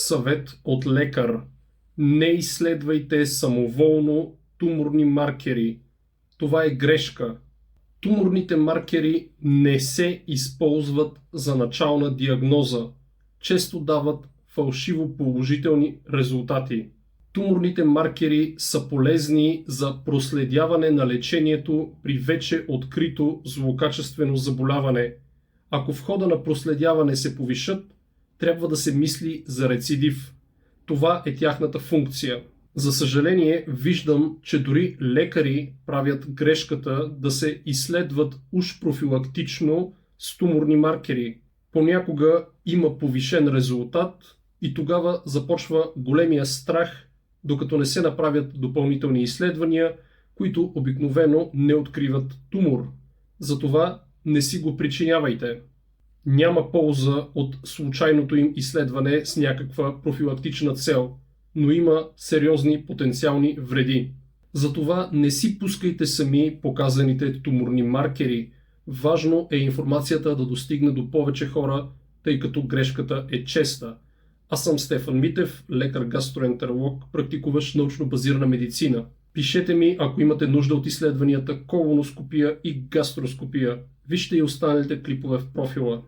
Съвет от лекар: не изследвайте самоволно туморни маркери. Това е грешка. Туморните маркери не се използват за начална диагноза. Често дават фалшиво положителни резултати. Туморните маркери са полезни за проследяване на лечението при вече открито злокачествено заболяване. Ако в хода на проследяване се повишат, трябва да се мисли за рецидив. Това е тяхната функция. За съжаление, виждам, че дори лекари правят грешката да се изследват уж профилактично с туморни маркери. Понякога има повишен резултат и тогава започва големия страх, докато не се направят допълнителни изследвания, които обикновено не откриват тумор. Затова не си го причинявайте. Няма полза от случайното им изследване с някаква профилактична цел, но има сериозни потенциални вреди. Затова не си пускайте сами показаните туморни маркери. Важно е информацията да достигне до повече хора, тъй като грешката е честа. Аз съм Стефан Митев, лекар-гастроентеролог, практикуващ научно базирана медицина. Пишете ми, ако имате нужда от изследванията колоноскопия и гастроскопия. Вижте и останалите клипове в профила.